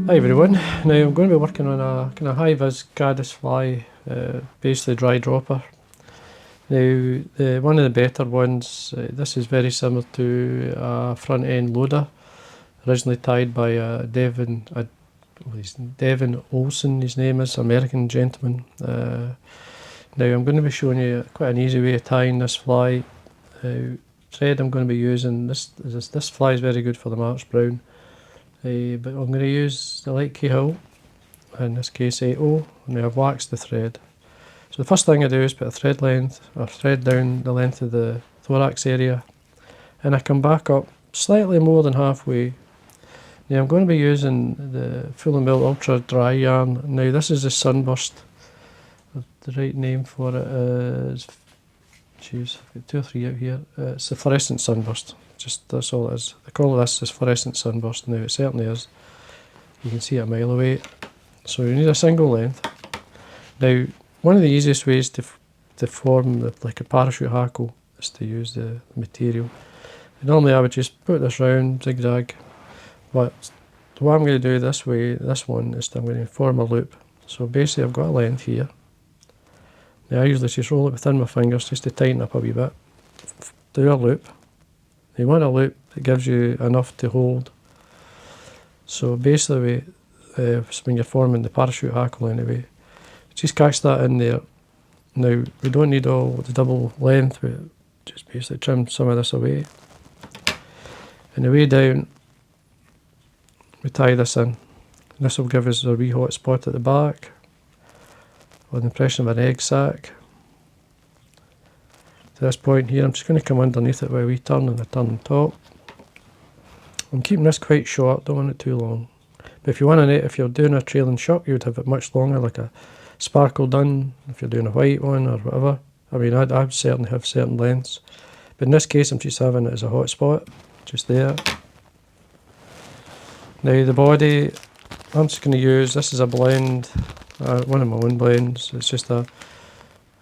Hi everyone, now I'm going to be working on a kind of high-vis Caddis fly, basically dry dropper. Now one of the better ones, this is very similar to a front end loader, originally tied by Devin Olsen, his name is, American gentleman. Now I'm going to be showing you quite an easy way of tying this fly. Thread I'm going to be using, this fly is very good for the March Brown. But I'm going to use the light Cahill, in this case 8/0, and I've waxed the thread. So the first thing I do is put a thread down the length of the thorax area, and I come back up slightly more than halfway. Now I'm going to be using the Full and Mill Ultra Dry yarn. Now this is the Sunburst. The right name for it is, jeez, I've got 2 or 3 out here. It's the Fluorescent Sunburst. Just that's all it is. They call this Fluorescent Sunburst. Now it certainly is. You can see it a mile away. So you need a single length. Now one of the easiest ways to form like a parachute hackle is to use the material. And normally I would just put this round, zigzag, but what I'm going to do this one is I'm going to form a loop. So basically I've got a length here. Now I usually just roll it within my fingers just to tighten up a wee bit. Do a loop. You want a loop that gives you enough to hold. So basically when you're forming the parachute hackle anyway, just catch that in there. Now we don't need all the double length, we just basically trim some of this away. And the way down we tie this in. This will give us a wee hot spot at the back, with the impression of an egg sac. To this point here, I'm just going to come underneath it with a wee turn and a turn top. I'm keeping this quite short, don't want it too long. But if you're doing a trailing shuck, you would have it much longer, like a sparkle dun, if you're doing a white one or whatever. I mean, I'd certainly have certain lengths. But in this case, I'm just having it as a hot spot, just there. Now the body, I'm just going to use, this is a blend, one of my own blends. It's just a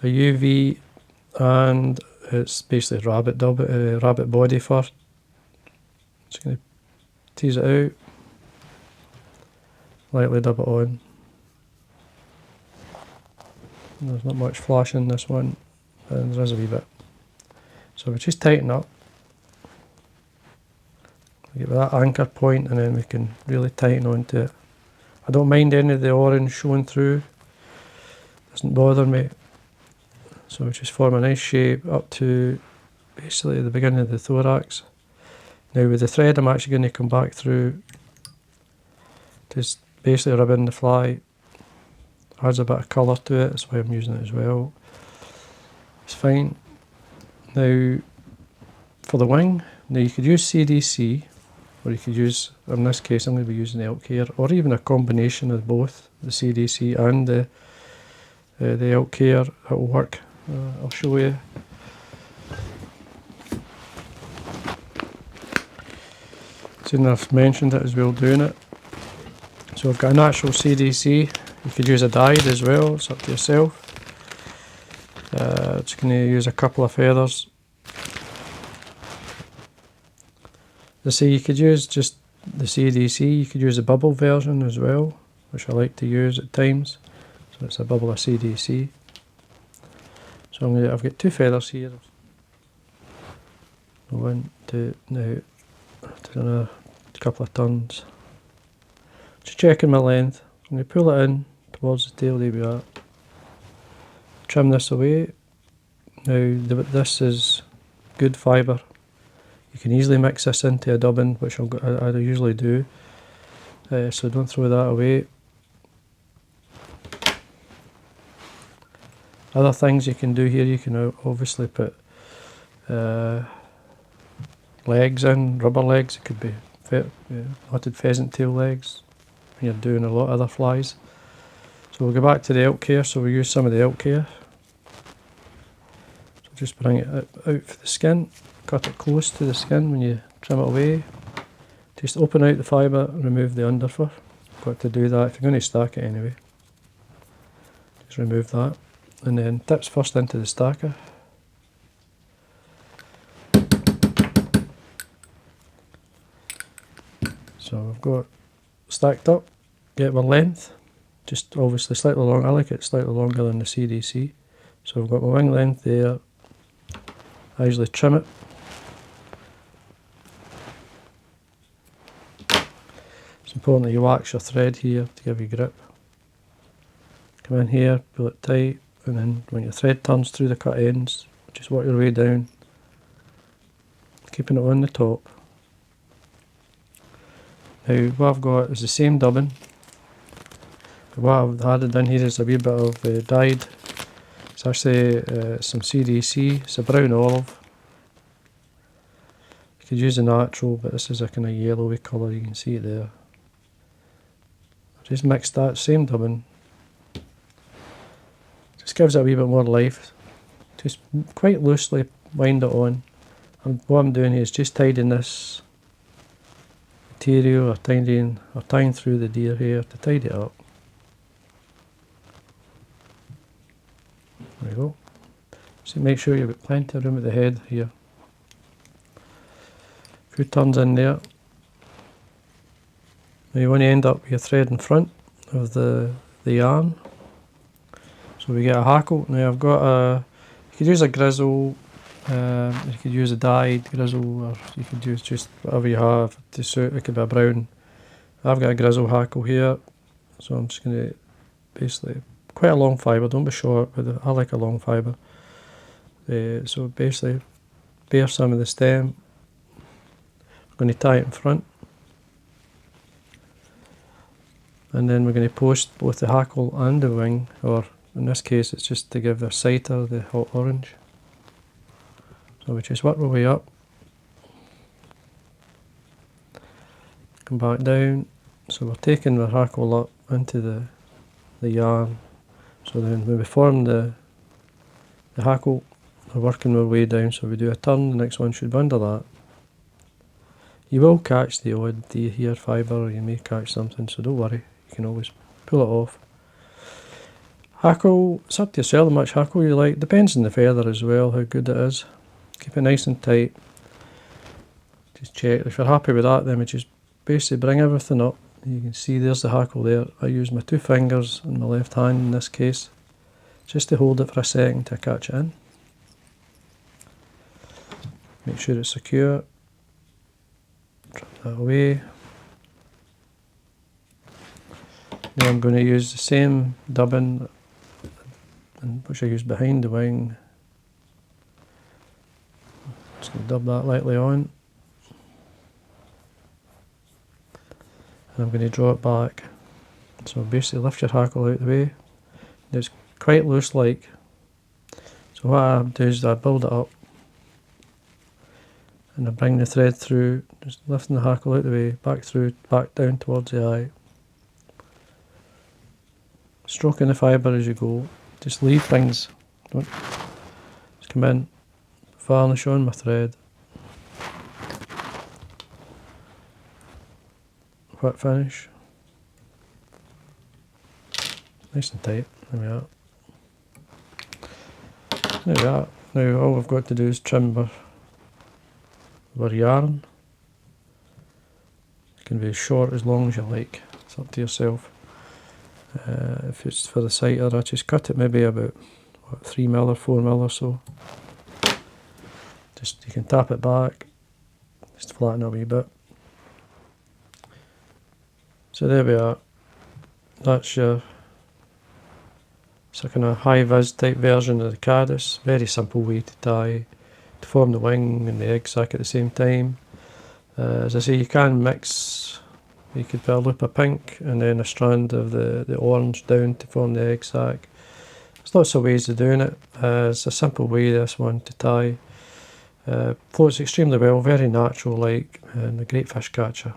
UV, and it's basically rabbit body fur. Just going to tease it out, lightly dub it on. There's not much flash in this one, and there is a wee bit. So we just tighten up, get that anchor point, and then we can really tighten onto it. I don't mind any of the orange showing through, doesn't bother me. So we just form a nice shape up to basically the beginning of the thorax. Now with the thread I'm actually going to come back through, just basically rub in the fly. Adds a bit of colour to it, that's why I'm using it as well. It's fine. Now for the wing, now you could use CDC, or you could use, in this case I'm going to be using Elk Hair, or even a combination of both, the CDC and the Elk Hair. It will work. I'll show you. Soon I've mentioned it as well doing it. So I've got a natural CDC. You could use a dyed as well, it's up to yourself. Just going to use a couple of feathers. As I say, you could use just the CDC, you could use a bubble version as well, which I like to use at times. So it's a bubble of CDC. So I've got 2 feathers here. 1, 2, now a couple of turns. Just checking my length. I'm going to pull it in towards the tail, there we are. Trim this away. Now this is good fibre. You can easily mix this into a dubbing, which I usually do. So don't throw that away. Other things you can do here, you can obviously put legs in, rubber legs. It could be knotted pheasant tail legs when you're doing a lot of other flies. So we'll go back to the Elk Hair, so we'll use some of the Elk Hair. So just bring it out for the skin, cut it close to the skin when you trim it away. Just open out the fibre and remove the underfur. Got to do that if you're going to stack it anyway. Just remove that. And then tips first into the stacker. So I've got stacked up. get my length, just obviously slightly long. I like it slightly longer than the CDC. So I've got my wing length there. I usually trim it. It's important that you wax your thread here to give you grip. Come in here, pull it tight, and then when your thread turns through the cut ends, just work your way down, keeping it on the top. Now what I've got is the same dubbing. What I've added in here is a wee bit of dyed. It's actually some CDC, it's a brown olive. You could use a natural, but this is a kind of yellowy colour, you can see it there. I just mixed that same dubbing. Just gives it a wee bit more life. Just quite loosely wind it on. And what I'm doing here is just tidying this material or tying through the deer hair to tidy it up. There we go. So make sure you've got plenty of room at the head here. A few turns in there. Now you want to end up with your thread in front of the yarn. So we get a hackle. Now I've got you could use a Grizzle, you could use a dyed Grizzle, or you could use just whatever you have to suit. It could be a brown. I've got a Grizzle hackle here, so I'm just going to basically, quite a long fibre, don't be short, but I like a long fibre. So basically, bare some of the stem. I'm going to tie it in front. And then we're going to post both the hackle and the wing, or in this case it's just to give the sighter the hot orange. So we just work our way up. Come back down. So we're taking the hackle up into the yarn. So then when we form the hackle, we're working our way down. So we do a turn, the next one should be under that. You will catch the odd hair fibre, or you may catch something, so don't worry. You can always pull it off. Hackle, it's up to yourself how much hackle you like. Depends on the feather as well, how good it is. Keep it nice and tight. Just check. If you're happy with that, then we just basically bring everything up. You can see there's the hackle there. I use my 2 fingers and my left hand in this case, just to hold it for a second to catch it in. Make sure it's secure. Trim that away. Now I'm going to use the same dubbing which I used behind the wing. Just going to dub that lightly on. And I'm going to draw it back. So basically lift your hackle out the way. Now it's quite loose like. So what I do is I build it up. And I bring the thread through, just lifting the hackle out the way, back through, back down towards the eye. Stroking the fibre as you go. Just leave things. Don't just come in, varnish on my thread. Quick finish. Nice and tight. There we are. There we are. Now all we've got to do is trim our yarn. It can be as short as long as you like. It's up to yourself. If it's for the sighter, I just cut it maybe about 3mm or 4mm or so. Just you can tap it back, just flatten it a wee bit. So there we are. That's your, it's a kind of high-vis type version of the Caddis. Very simple way to tie, to form the wing and the egg sac at the same time. As I say, you can mix. You could put a loop of pink and then a strand of the orange down to form the egg sac. There's lots of ways of doing it. It's a simple way, this one, to tie. Floats extremely well, very natural like, and a great fish catcher.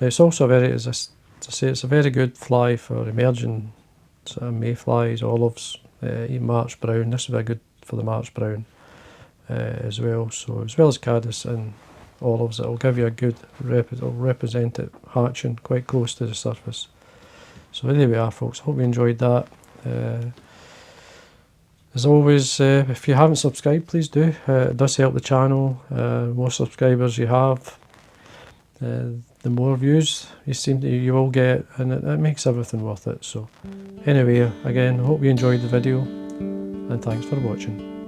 Now it's also very, as I say, it's a very good fly for emerging sort of mayflies, olives, even March brown. This would be good for the March brown as well. So as well as Caddis and olives, it'll give you a good it'll represent it hatching quite close to the surface. So there we are, folks. Hope you enjoyed that. As always, if you haven't subscribed, please do. It does help the channel. More subscribers you have, the more views you will get, and it makes everything worth it. So anyway, again, I hope you enjoyed the video, and thanks for watching.